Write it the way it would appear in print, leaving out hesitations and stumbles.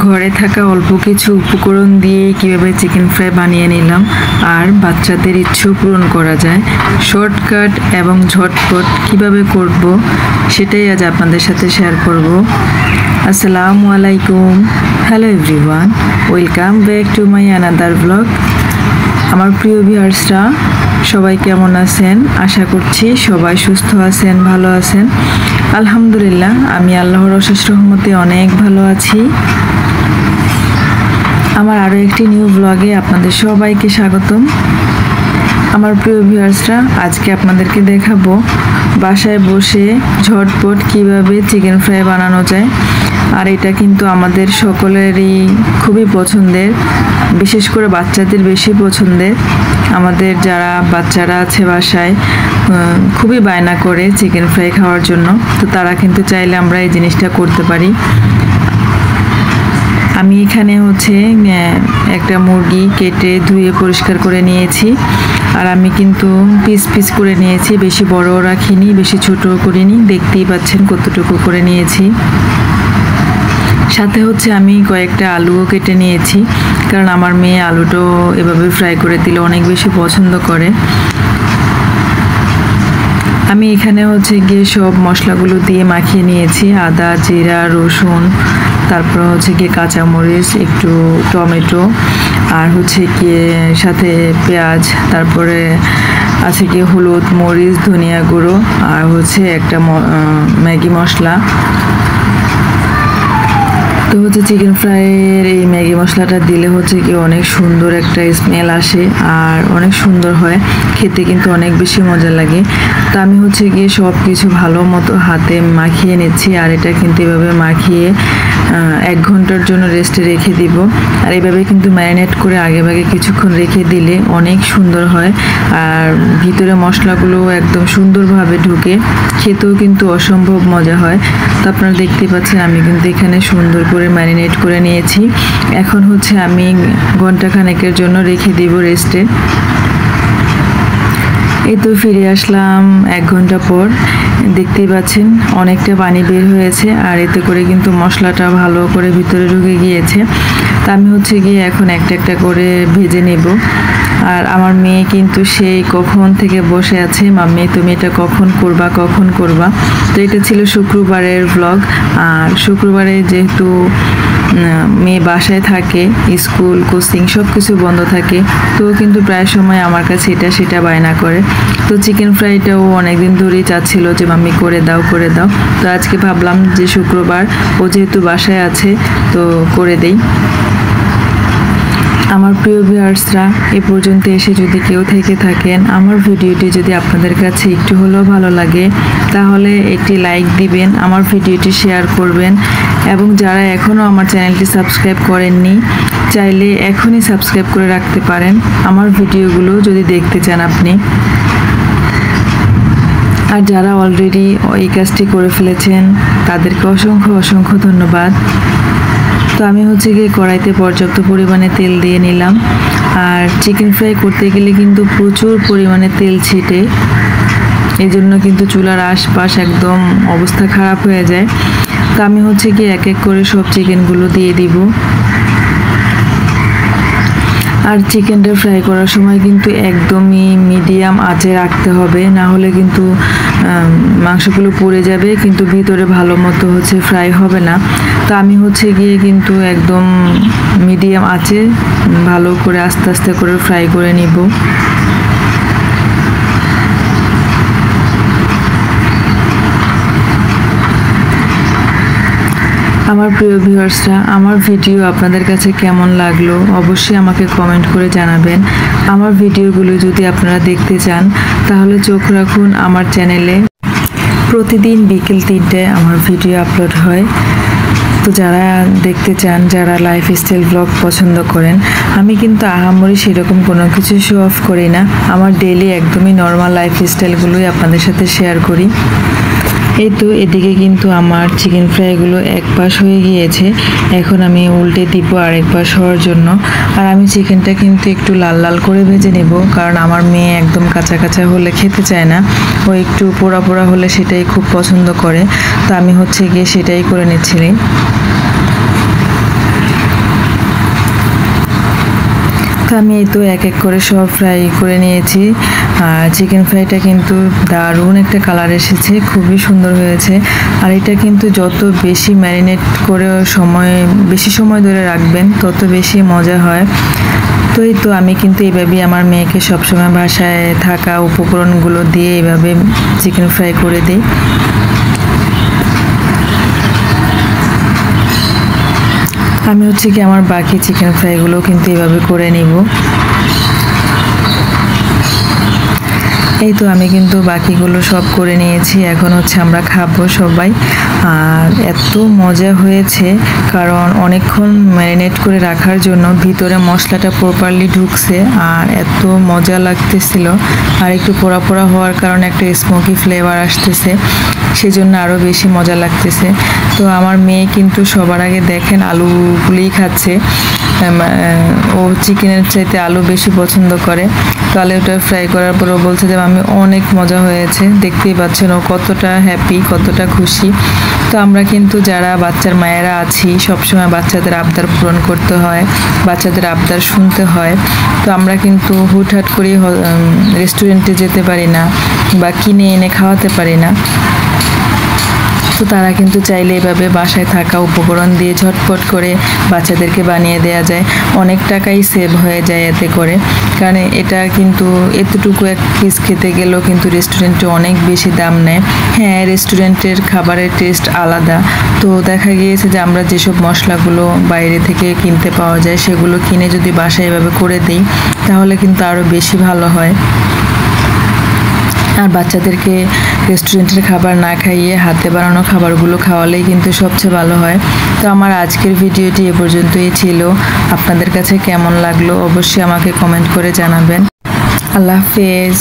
ঘরে থাকা অল্প কিছু উপকরণ দিয়ে কিভাবে চিকেন ফ্রাই বানিয়ে নিলাম আর বাচ্চাদের ইচ্ছেও পূরণ করা যায়। শর্টকাট এবং ঝটপট কিভাবে করব সেটাই আজ আপনাদের সাথে শেয়ার করব। আসসালামু আলাইকুম, hello everyone, welcome back to my another blog. আমার প্রিয় ভিউয়ার্সরা সবাই কেমন আছেন? আশা করছি সবাই সুস্থ আছেন, ভালো আছেন। আলহামদুলিল্লাহ, আমি আল্লাহর অশেষ রহমতে অনেক ভালো আছি। আমার আরও একটি নিউ ব্লগে আপনাদের সবাইকে স্বাগতম। আমার প্রিয় ভিউয়ার্সরা, আজকে আপনাদেরকে দেখাবো বাসায় বসে ঝটপট কিভাবে চিকেন ফ্রাই বানানো যায়। আর এটা কিন্তু আমাদের সকলেরই খুবই পছন্দের, বিশেষ করে বাচ্চাদের বেশি পছন্দের। আমাদের যারা বাচ্চারা আছে বাসায় খুবই বায়না করে চিকেন ফ্রাই খাওয়ার জন্য, তো তারা কিন্তু চাইলে আমরা এই জিনিসটা করতে পারি। আমি এখানে একটা মুরগি কেটে ধুয়ে পরিষ্কার করে নিয়েছি। আর আমি কিন্তু পিস পিস করে নিয়েছি, বেশি বড় রাখিনি, বেশি ছোট করিনি। দেখতেই পাচ্ছেন কতটুকু করে নিয়েছি। সাথে আমি কয়েকটা আলুও কেটে নিয়েছি, কারণ আমার মেয়ে আলুটাও এভাবে ফ্রাই করে দিলে অনেক বেশি পছন্দ করে। আমি এখানে গিয়ে সব মশলাগুলো দিয়ে মাখিয়ে নিয়েছি। আদা, জিরা, রসুন, তারপর গিয়ে কাঁচামরিচ, একটু টমেটো, আর গিয়ে সাথে পেঁয়াজ, তারপরে আছে গিয়ে হলুদ, মরিচ, ধনিয়া গুঁড়ো, আর একটা ম্যাগি মশলা। তো চিকেন ফ্রাইয়ের এই ম্যাগি মশলাটা দিলে কি অনেক সুন্দর একটা স্মেল আসে আর অনেক সুন্দর হয় খেতে, কিন্তু অনেক বেশি মজা লাগে। তো আমি গিয়ে সব কিছু ভালো মতো হাতে মাখিয়ে নিচ্ছি। আর এটা কিন্তু এভাবে মাখিয়ে 1 ঘন্টার জন্য রেস্টে রেখে দিব। আর এভাবে কিন্তু ম্যারিনেট করে আগেভাগে কিছুক্ষণ রেখে দিলে অনেক সুন্দর হয়, আর ভিতরে মশলাগুলো একদম সুন্দরভাবে ঢুকে, খেতেও কিন্তু অসম্ভব মজা হয়। তো আপনারা দেখতে পাচ্ছেন আমি কিন্তু এখানে সুন্দর করে ম্যারিনেট করে নিয়েছি। এখন আমি ঘন্টাখানেকের জন্য রেখে দিব রেস্টে। এই তো ফিরে আসলাম 1 ঘন্টা পর। দেখতেই পাচ্ছেন অনেকটা পানি বের হয়েছে, আর এতে করে কিন্তু মশলাটা ভালো করে ভিতরে ঢুকে গিয়েছে। তা আমি গিয়ে এখন একটা একটা করে ভেজে নেব। আর আমার মেয়ে কিন্তু সেই কখন থেকে বসে আছে, মাম্মি তুমি এটা কখন করবা। তো এটা ছিল শুক্রবারের ব্লগ। আর শুক্রবারে যেহেতু মেয়ে বাসায় থাকে, স্কুল কোচিং সব কিছু বন্ধ থাকে, তো কিন্তু প্রায় সময় আমার কাছে এটা সেটা বায়না করে। তো চিকেন ফ্রাইটাও অনেকদিন ধরেই চাচ্ছিল যে মাম্মি করে দাও। তো আজকে ভাবলাম যে শুক্রবার, ও যেহেতু বাসায় আছে তো করে দেই। আমার প্রিয় ভিউয়ার্সরা, এ পর্যন্ত এসে যদি কেউ থেকে থাকেন, আমার ভিডিওটি যদি আপনাদের কাছে একটু হলেও ভালো লাগে, তাহলে একটি লাইক দিবেন, আমার ভিডিওটি শেয়ার করবেন, এবং যারা এখনও আমার চ্যানেলটি সাবস্ক্রাইব করেননি, চাইলে এখনই সাবস্ক্রাইব করে রাখতে পারেন আমার ভিডিওগুলো যদি দেখতে চান আপনি। আর যারা অলরেডি এই কাজটি করে ফেলেছেন তাদেরকে অসংখ্য ধন্যবাদ। তো আমি গিয়ে কড়াইতে পর্যাপ্ত পরিমাণে তেল দিয়ে নিলাম। আর চিকেন ফ্রাই করতে গেলে কিন্তু প্রচুর পরিমাণে তেল ছিটে, এই জন্য কিন্তু চুলার আশপাশ একদম অবস্থা খারাপ হয়ে যায়। তো আমি গিয়ে এক এক করে সব চিকেনগুলো দিয়ে দিব। আর চিকেনটা ফ্রাই করার সময় কিন্তু একদমই মিডিয়াম আঁচে রাখতে হবে, না হলে কিন্তু মাংসগুলো পুড়ে যাবে, কিন্তু ভিতরে ভালো মতো ফ্রাই হবে না। তো আমি গিয়ে কিন্তু একদম মিডিয়াম আঁচে ভালো করে আস্তে আস্তে করে ফ্রাই করে নিব। আমার প্রিয় ভিউয়ার্সরা, আমার ভিডিও আপনাদের কাছে কেমন লাগলো অবশ্যই আমাকে কমেন্ট করে জানাবেন। আমার ভিডিওগুলো যদি আপনারা দেখতে চান তাহলে চোখ রাখুন আমার চ্যানেলে। প্রতিদিন বিকেল 3টায় আমার ভিডিও আপলোড হয়। তো যারা দেখতে চান, যারা লাইফস্টাইল ব্লগ পছন্দ করেন, আমি কিন্তু আহামরি সেরকম কোনো কিছু শো অফ করি না। আমার ডেইলি একদমই নর্মাল লাইফস্টাইলগুলোই আপনাদের সাথে শেয়ার করি। এই তো এদিকে কিন্তু আমার চিকেন ফ্রাইগুলো এক পাশ হয়ে গিয়েছে, এখন আমি উল্টে দিব আরেক পাশ হওয়ার জন্য। আর আমি চিকেনটা কিন্তু একটু লাল লাল করে ভেজে নেব, কারণ আমার মেয়ে একদম কাঁচা কাঁচা হলে খেতে চায় না, ও একটু পোড়া পোড়া হলে সেটাই খুব পছন্দ করে। তো আমি গিয়ে সেটাই করে নিচ্ছিলাম। তো আমি এই তো এক এক করে সব ফ্রাই করে নিয়েছি। আর চিকেন ফ্রাইটা কিন্তু দারুণ একটা কালার এসেছে, খুবই সুন্দর হয়েছে। আর এটা কিন্তু যত বেশি ম্যারিনেট করে বেশি সময় ধরে রাখবেন তত বেশি মজা হয়। তো এই তো আমি কিন্তু এইভাবেই আমার মেয়েকে সবসময় বাসায় থাকা উপকরণগুলো দিয়ে এইভাবে চিকেন ফ্রাই করে দিই। আমি হচ্ছে কি আমার বাকি চিকেন ফ্রাইগুলো কিন্তু এভাবে করে নিব। এই তো আমি কিন্তু বাকিগুলো সব করে নিয়েছি, এখন হচ্ছে আমরা খাবো সবাই। আর এত মজা হয়েছে, কারণ অনেকক্ষণ ম্যারিনেট করে রাখার জন্য ভিতরে মশলাটা প্রপারলি ঢুকছে আর এত মজা লাগতেছিল। আর একটু পোড়া পোড়া হওয়ার কারণে একটা স্মোকি ফ্লেভার আসতেছে, সেজন্য আরও বেশি মজা লাগতেছে। তো আমার মেয়ে কিন্তু সবার আগে দেখেন আলুগুলোই খাচ্ছে। ও চিকেনের চাইতে আলু বেশি পছন্দ করে। তো আলুটা ফ্রাই করার পর ও বলছে যে আমি অনেক মজা হয়েছে। দেখতেই পাচ্ছেন ও কতটা হ্যাপি, কতটা খুশি। তো আমরা কিন্তু যারা বাচ্চার মায়েরা আছি সবসময় বাচ্চাদের আবদার পূরণ করতে হয়, বাচ্চাদের আবদার শুনতে হয়। তো আমরা কিন্তু হুটহাট করে রেস্টুরেন্টে যেতে পারি না বা কিনে এনে খাওয়াতে পারি না। তো তারা কিন্তু চাইলে এভাবে বাসায় থাকা উপকরণ দিয়ে ঝটপট করে বাচ্চাদেরকে বানিয়ে দেওয়া যায়, অনেক টাকাই সেভ হয়ে যায় এতে করে। কারণ এটা কিন্তু এতটুকু এক পিস খেতে গেলেও কিন্তু রেস্টুরেন্টে অনেক বেশি দাম নেয়। হ্যাঁ, রেস্টুরেন্টের খাবারের টেস্ট আলাদা। তো দেখা গিয়েছে যে আমরা যেসব মশলাগুলো বাইরে থেকে কিনতে পাওয়া যায় সেগুলো কিনে যদি বাসায় এভাবে করে দিই তাহলে কিন্তু আরও বেশি ভালো হয়। আর বাচ্চাদেরকে রেস্টুরেন্টের খাবার না খাইয়ে হাতে বানানো খাবারগুলো খাওয়ালেই কিন্তু সবচেয়ে ভালো হয়। তো আমার আজকের ভিডিওটি এ পর্যন্তই ছিল। আপনাদের কাছে কেমন লাগলো অবশ্যই আমাকে কমেন্ট করে জানাবেন। আল্লাহ হাফেজ।